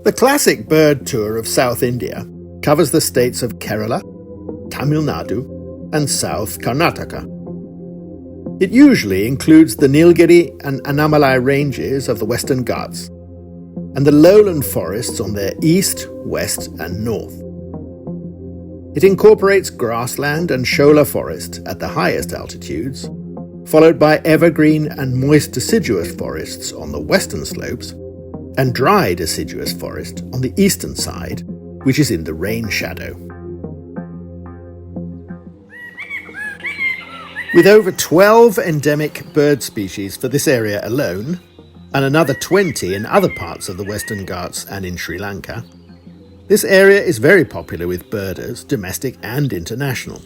The classic bird tour of South India covers the states of Kerala, Tamil Nadu, and South Karnataka. It usually includes the Nilgiri and Annamalai ranges of the Western Ghats and the lowland forests on their east, west, and north. It incorporates grassland and shola forest at the highest altitudes, followed by evergreen and moist deciduous forests on the western slopes, and dry deciduous forest on the eastern side, which is in the rain shadow. With over 12 endemic bird species for this area alone, and another 20 in other parts of the Western Ghats and in Sri Lanka, this area is very popular with birders, domestic and international.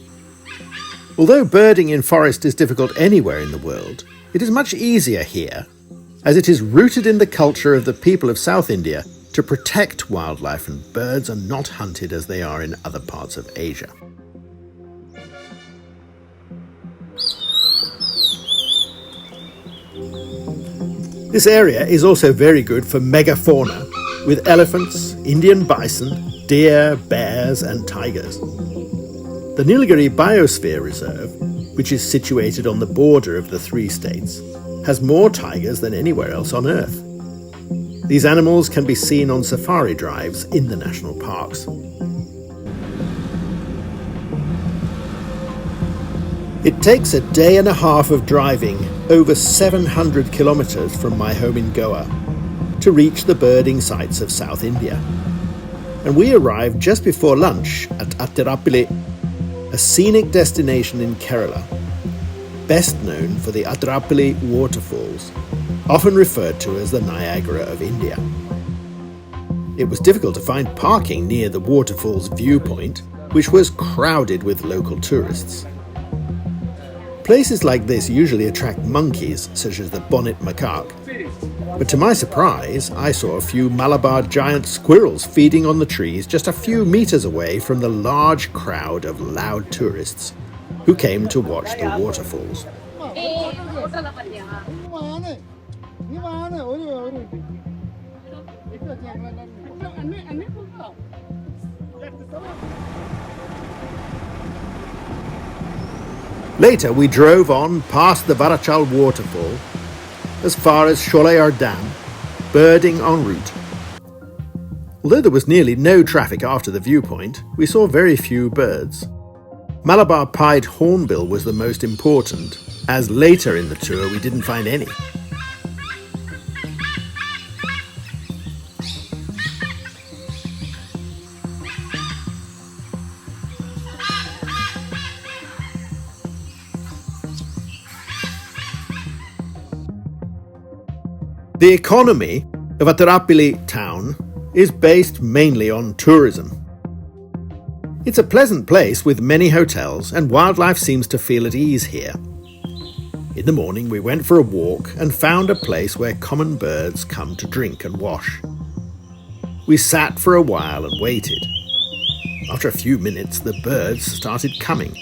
Although birding in forest is difficult anywhere in the world, it is much easier here, as it is rooted in the culture of the people of South India to protect wildlife, and birds are not hunted as they are in other parts of Asia. This area is also very good for megafauna, with elephants, Indian bison, deer, bears and tigers. The Nilgiri Biosphere Reserve, which is situated on the border of the three states, has more tigers than anywhere else on Earth. These animals can be seen on safari drives in the national parks. It takes a day and a half of driving over 700 kilometres from my home in Goa to reach the birding sites of South India. And we arrived just before lunch at Atirapally, a scenic destination in Kerala, best known for the Atirapally Waterfalls, often referred to as the Niagara of India. It was difficult to find parking near the waterfall's viewpoint, which was crowded with local tourists. Places like this usually attract monkeys, such as the bonnet macaque. But to my surprise, I saw a few Malabar giant squirrels feeding on the trees just a few meters away from the large crowd of loud tourists who came to watch the waterfalls. Later, we drove on past the Varachal waterfall as far as Sholayar Dam, birding en route. Although there was nearly no traffic after the viewpoint, we saw very few birds. Malabar pied hornbill was the most important, as later in the tour we didn't find any. The economy of Atirapally town is based mainly on tourism. It's a pleasant place with many hotels, and wildlife seems to feel at ease here. In the morning we went for a walk and found a place where common birds come to drink and wash. We sat for a while and waited. After a few minutes the birds started coming.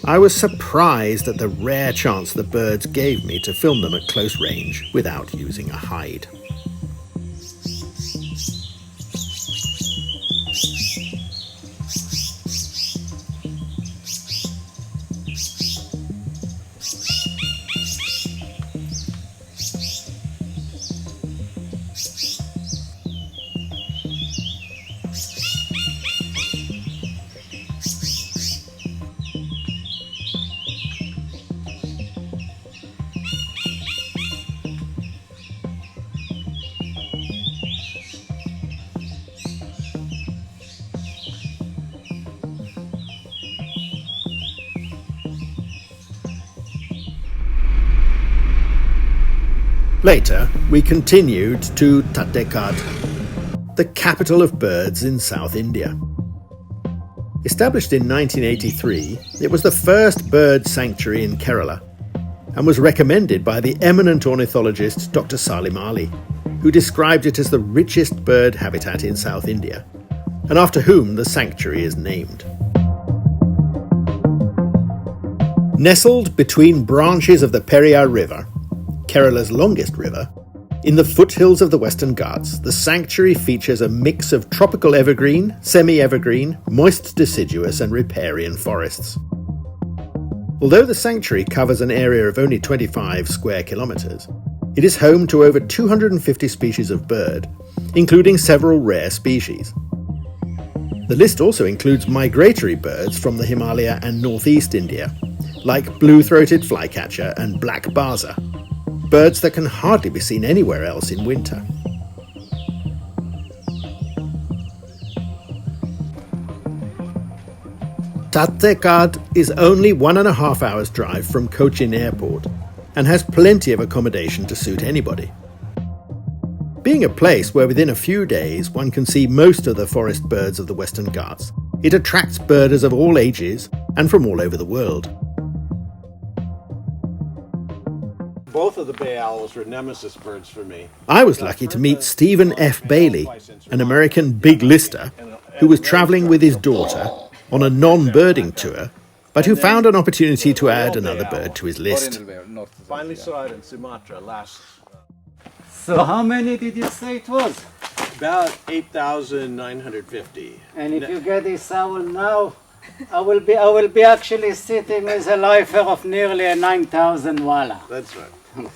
I was surprised at the rare chance the birds gave me to film them at close range without using a hide. Later, we continued to Thattekad, the capital of birds in South India. Established in 1983, it was the first bird sanctuary in Kerala and was recommended by the eminent ornithologist Dr. Salim Ali, who described it as the richest bird habitat in South India, and after whom the sanctuary is named. Nestled between branches of the Periyar River, Kerala's longest river, In the foothills of the Western Ghats, the sanctuary features a mix of tropical evergreen, semi-evergreen, moist deciduous and riparian forests. Although the sanctuary covers an area of only 25 square kilometres, it is home to over 250 species of bird, including several rare species. The list also includes migratory birds from the Himalaya and northeast India, like blue-throated flycatcher and black baza, birds that can hardly be seen anywhere else in winter. Thattekad is only 1.5 hours drive from Cochin Airport and has plenty of accommodation to suit anybody. Being a place where within a few days one can see most of the forest birds of the Western Ghats, it attracts birders of all ages and from all over the world. Both of the bay owls were nemesis birds for me. I was lucky to meet Stephen F. Bailey, an American big lister who was travelling with his daughter on a non-birding tour, but who found an opportunity to add another bird to his list. Finally saw it in Sumatra last. So how many did you say it was? About 8,950. And if you get this owl now, I will be actually sitting with a lifer of nearly 9,000 wala. That's right. At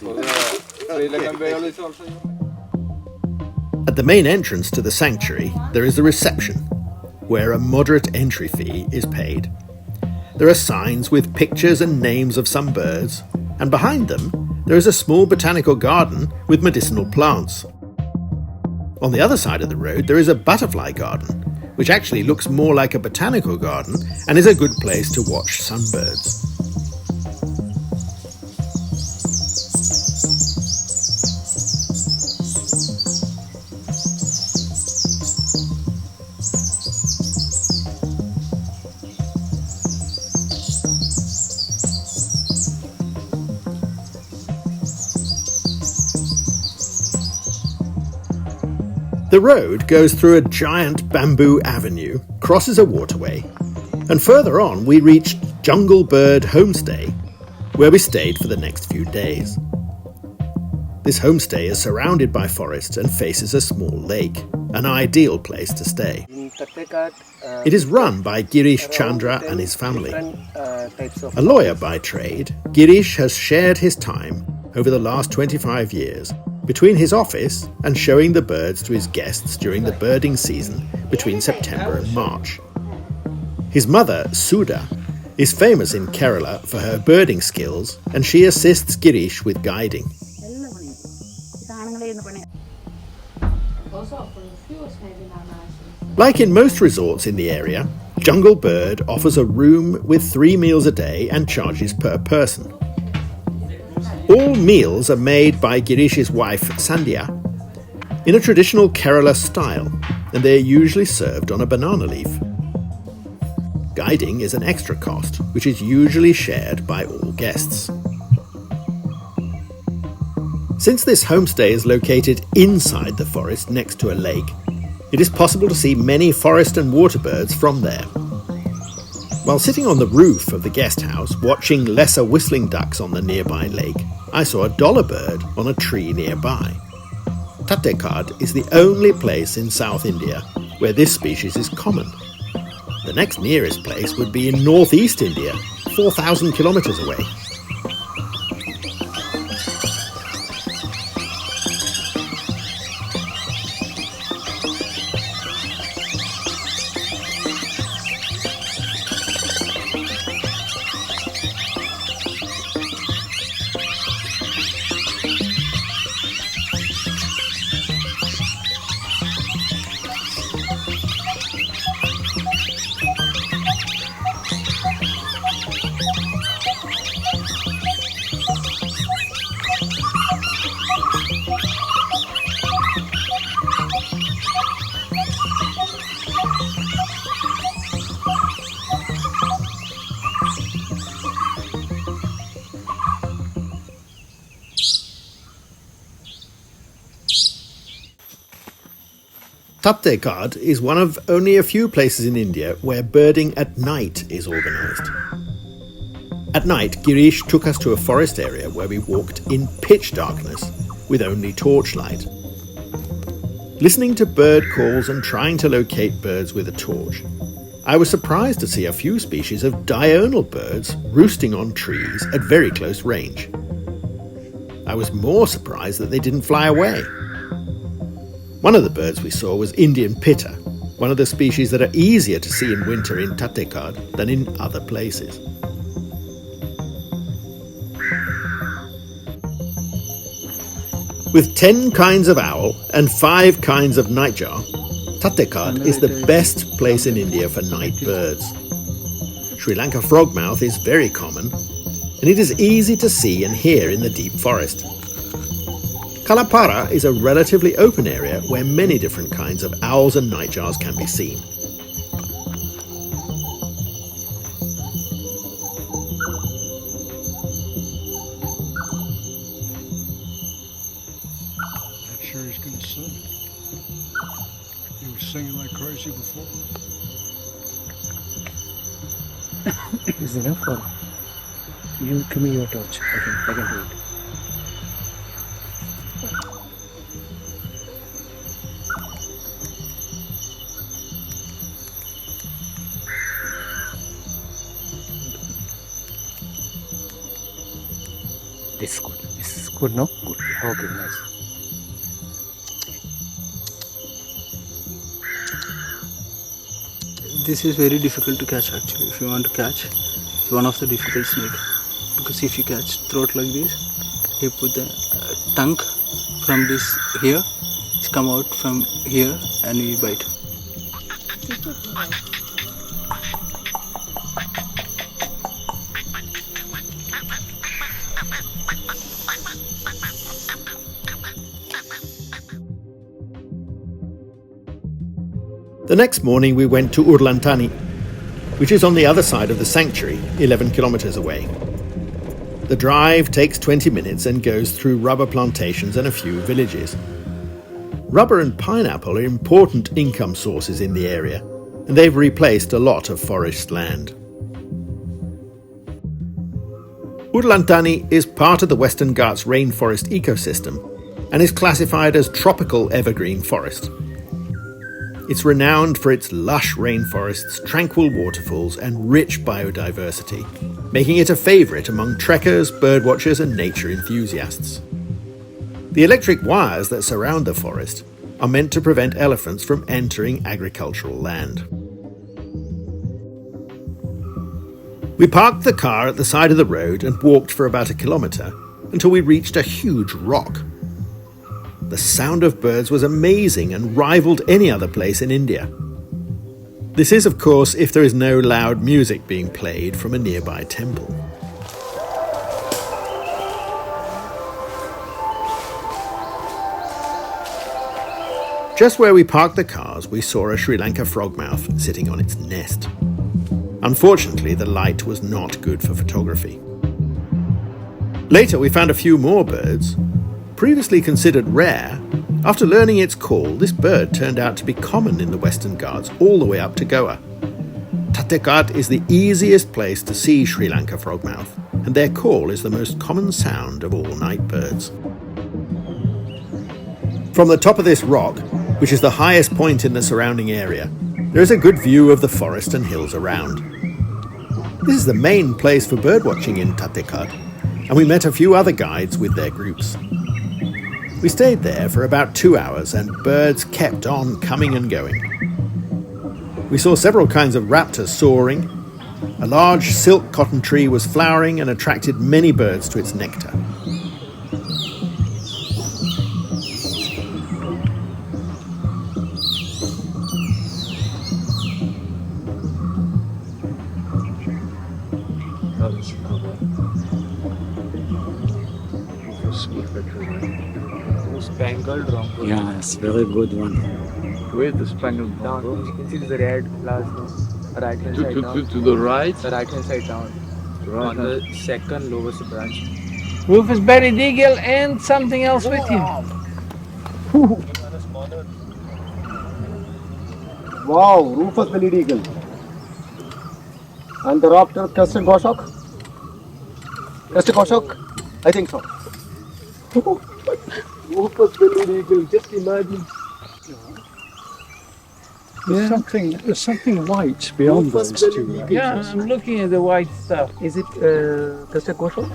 the main entrance to the sanctuary, there is a reception, where a moderate entry fee is paid. There are signs with pictures and names of some birds, and behind them, there is a small botanical garden with medicinal plants. On the other side of the road, there is a butterfly garden, which actually looks more like a botanical garden and is a good place to watch sunbirds. The road goes through a giant bamboo avenue, crosses a waterway, and further on we reached Jungle Bird Homestay, where we stayed for the next few days. This homestay is surrounded by forests and faces a small lake, an ideal place to stay. It is run by Girish Chandra and his family. A lawyer by trade, Girish has shared his time over the last 25 years between his office and showing the birds to his guests during the birding season between September and March. His mother, Sudha, is famous in Kerala for her birding skills, and she assists Girish with guiding. Like in most resorts in the area, Jungle Bird offers a room with 3 meals a day and charges per person. All meals are made by Girish's wife, Sandhya, in a traditional Kerala style, and they are usually served on a banana leaf. Guiding is an extra cost, which is usually shared by all guests. Since this homestay is located inside the forest next to a lake, it is possible to see many forest and water birds from there. While sitting on the roof of the guest house watching lesser whistling ducks on the nearby lake, I saw a dollar bird on a tree nearby. Thattekad is the only place in South India where this species is common. The next nearest place would be in northeast India, 4,000 kilometers away. Thattekad is one of only a few places in India where birding at night is organised. At night, Girish took us to a forest area where we walked in pitch darkness, with only torchlight. Listening to bird calls and trying to locate birds with a torch, I was surprised to see a few species of diurnal birds roosting on trees at very close range. I was more surprised that they didn't fly away. One of the birds we saw was Indian pitta, one of the species that are easier to see in winter in Thattekad than in other places. With 10 kinds of owl and 5 kinds of nightjar, Thattekad is the best place in India for night birds. Sri Lanka frogmouth is very common, and it is easy to see and hear in the deep forest. Kalapara is a relatively open area where many different kinds of owls and nightjars can be seen. Sure he's gonna sing. He was singing like crazy before. Is enough or you give me your torch? I can do it. This is good. This is good, no? Good. Okay, nice. This is very difficult to catch actually. If you want to catch, it's one of the difficult snake. Because if you catch throat like this, you put the tongue from this here, it's come out from here and you bite. The next morning we went to Urlantani, which is on the other side of the sanctuary, 11 kilometers away. The drive takes 20 minutes and goes through rubber plantations and a few villages. Rubber and pineapple are important income sources in the area, and they've replaced a lot of forest land. Urlantani is part of the Western Ghats rainforest ecosystem and is classified as tropical evergreen forest. It's renowned for its lush rainforests, tranquil waterfalls, and rich biodiversity, making it a favourite among trekkers, birdwatchers, and nature enthusiasts. The electric wires that surround the forest are meant to prevent elephants from entering agricultural land. We parked the car at the side of the road and walked for about a kilometre until we reached a huge rock. The sound of birds was amazing and rivaled any other place in India. This is, of course, if there is no loud music being played from a nearby temple. Just where we parked the cars, we saw a Sri Lanka frogmouth sitting on its nest. Unfortunately, the light was not good for photography. Later, we found a few more birds. Previously considered rare, after learning its call, this bird turned out to be common in the Western Ghats all the way up to Goa. Thattekad is the easiest place to see Sri Lanka frogmouth, and their call is the most common sound of all night birds. From the top of this rock, which is the highest point in the surrounding area, there is a good view of the forest and hills around. This is the main place for birdwatching in Thattekad, and we met a few other guides with their groups. We stayed there for about 2 hours and birds kept on coming and going. We saw several kinds of raptors soaring. A large silk cotton tree was flowering and attracted many birds to its nectar. Spangled ronco. Yeah, it's very good one. Where's the spangled Down, ronco? you can see the red flowers now. Right hand side down. To the right? The right hand side down. Right. On the second lowest branch. Rufus buried eagle and something else with him. Wow, Rufus bellied eagle. And the raptor crested goshawk? Crested goshawk? I think so. Rufous-bellied eagle, just imagine. There's something white beyond those two. Right? Yeah, I'm looking at the white stuff. Is it Thattekad Goshawk?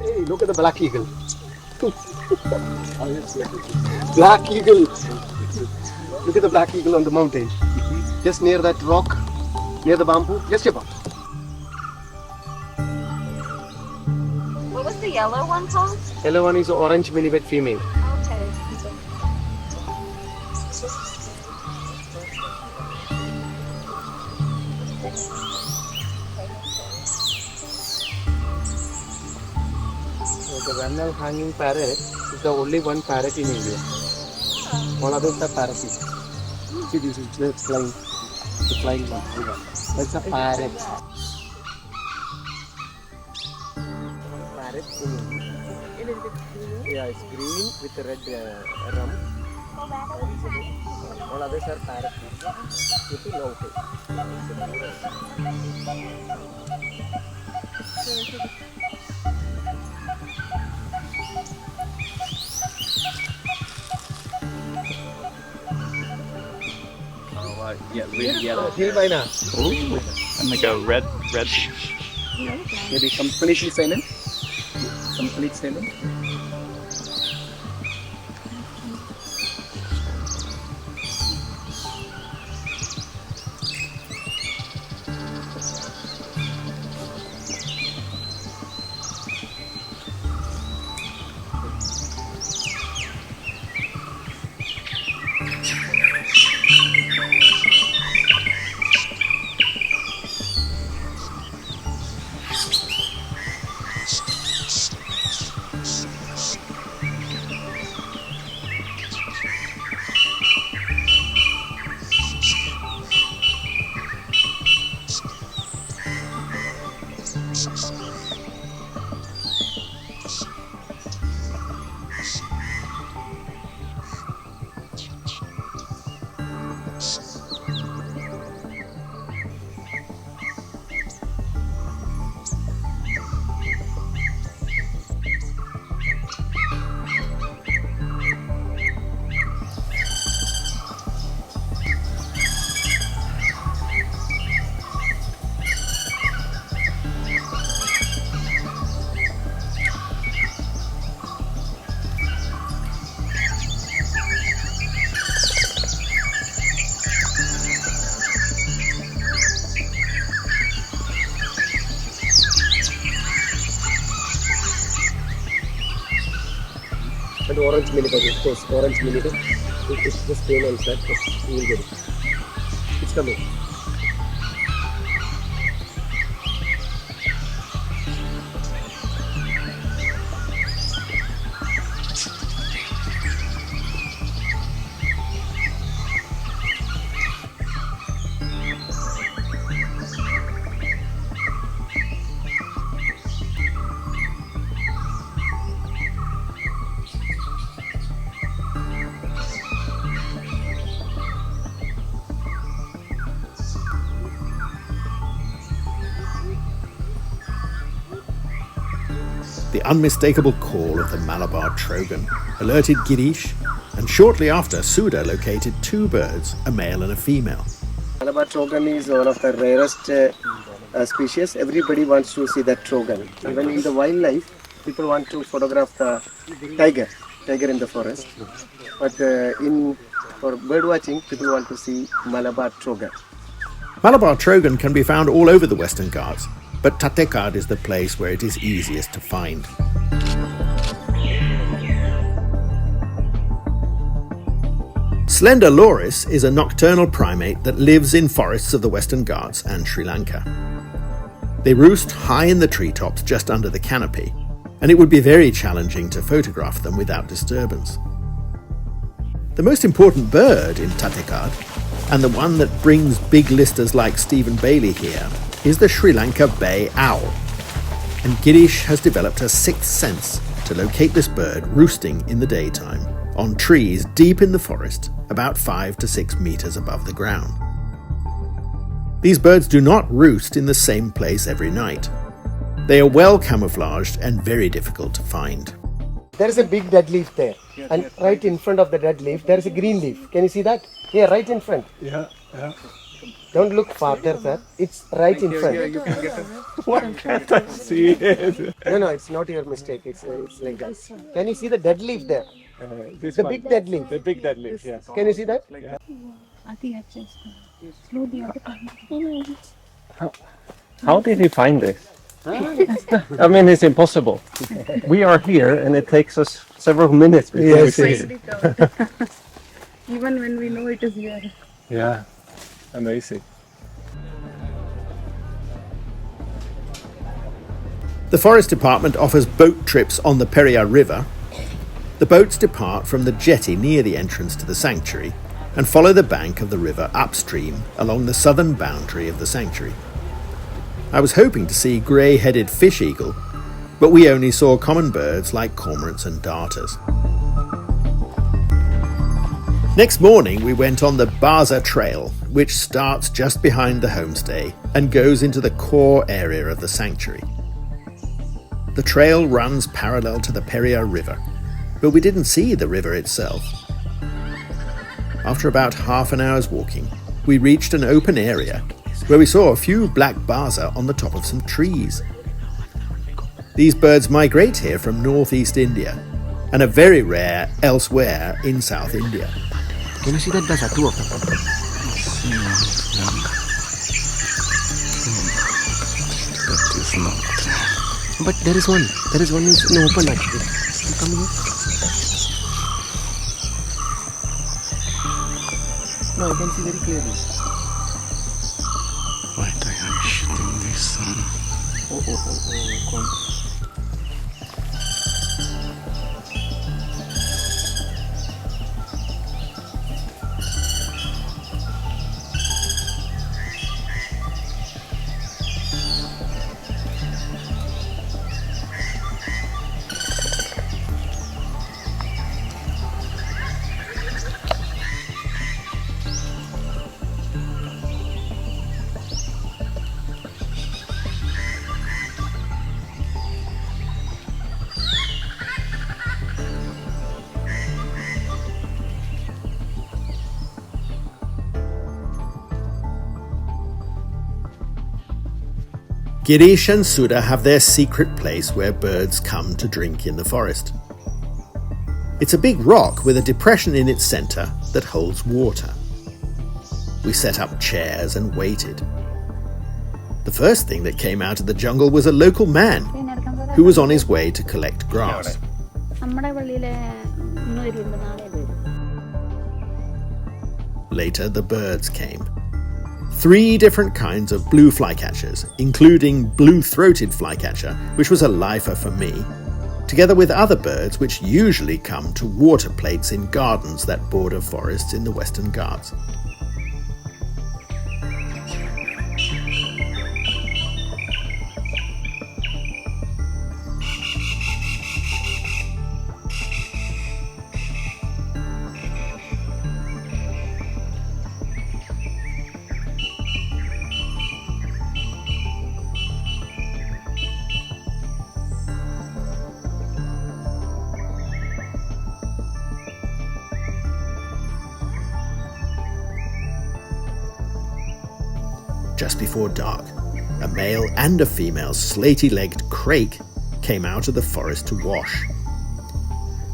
Hey, look at the black eagle. Black eagle. Look at the black eagle on the mountain. Just near that rock, near the bamboo, just above. What was the yellow one called? Yellow one is orange millipede female. Okay. The Vernal hanging parrot is the only one parrot in India. All others are parrots. See, this is the flying one. That's a parrot. Parrot in India. Yeah, it's green with a red rum. All others are parrots. With a long tail. Yeah, really yellow. Hill by now. And like a red. Maybe completely silent. Complete silent. And orange millipede, of course, orange millipede. It's just plain and flat, but you will get it. It's coming. The unmistakable call of the Malabar trogon alerted Girish, and shortly after, Suda located two birds, a male and a female. Malabar trogon is one of the rarest species. Everybody wants to see that trogon. Even in the wildlife, people want to photograph the tiger in the forest. But for bird watching, people want to see Malabar trogon. Malabar trogon can be found all over the Western Ghats, but Thattekad is the place where it is easiest to find. Slender loris is a nocturnal primate that lives in forests of the Western Ghats and Sri Lanka. They roost high in the treetops just under the canopy, and it would be very challenging to photograph them without disturbance. The most important bird in Thattekad, and the one that brings big listers like Stephen Bailey here, is the Sri Lanka bay owl. And Girish has developed a sixth sense to locate this bird roosting in the daytime on trees deep in the forest, about 5 to 6 meters above the ground. These birds do not roost in the same place every night. They are well camouflaged and very difficult to find. There is a big dead leaf there. And right in front of the dead leaf, there is a green leaf. Can you see that? Here, right in front. Yeah, yeah. Don't look farther, sir. It's right in front. You can get it. What can't I see it? No, it's not your mistake. It's like that. Can you see the dead leaf there? The big dead leaf. The big dead leaf, yes. Can you see that? How did he find this? I mean, it's impossible. We are here and it takes us several minutes before we see it. Even when we know it is here. Yeah, amazing. The Forest Department offers boat trips on the Periyar River. The boats depart from the jetty near the entrance to the sanctuary and follow the bank of the river upstream along the southern boundary of the sanctuary. I was hoping to see grey-headed fish eagle, but we only saw common birds like cormorants and darters. Next morning we went on the Baza Trail, which starts just behind the homestay and goes into the core area of the sanctuary. The trail runs parallel to the Periyar River, but we didn't see the river itself. After about half an hour's walking, we reached an open area where we saw a few black baza on the top of some trees. These birds migrate here from northeast India and are very rare elsewhere in South India. Can you see that baza? Two of them. That is not. But there is one. There is one is open actually. You come here. No, I can see very clearly. Wait, I am shooting this one. Come on. Girish and Sudha have their secret place where birds come to drink in the forest. It's a big rock with a depression in its centre that holds water. We set up chairs and waited. The first thing that came out of the jungle was a local man who was on his way to collect grass. Later, the birds came. 3 different kinds of blue flycatchers, including blue-throated flycatcher, which was a lifer for me, together with other birds which usually come to water plates in gardens that border forests in the Western Ghats. Just before dark, a male and a female slaty-legged crake came out of the forest to wash.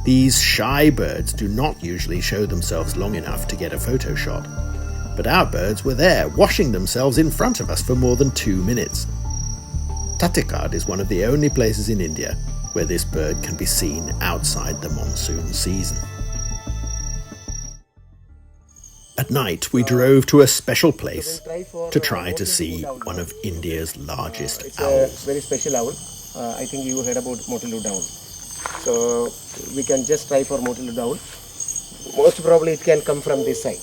These shy birds do not usually show themselves long enough to get a photo shot, but our birds were there washing themselves in front of us for more than 2 minutes. Thattekad is one of the only places in India where this bird can be seen outside the monsoon season. At night, we drove to a special place to try to see one of India's largest owls. It's a very special owl. I think you heard about mottled owl. So we can just try for mottled owl. Most probably it can come from this side.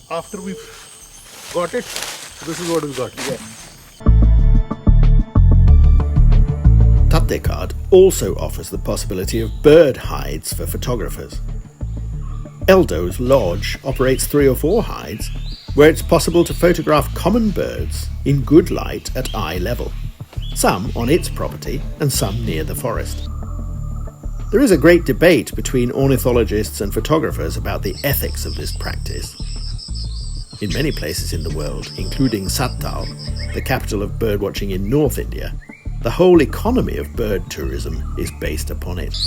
After we got it, this is what we got. Thattekad also offers the possibility of bird hides for photographers. Eldo's lodge operates 3 or 4 hides where it's possible to photograph common birds in good light at eye level, some on its property and some near the forest. There is a great debate between ornithologists and photographers about the ethics of this practice. In many places in the world, including Sattal, the capital of birdwatching in North India, the whole economy of bird tourism is based upon it.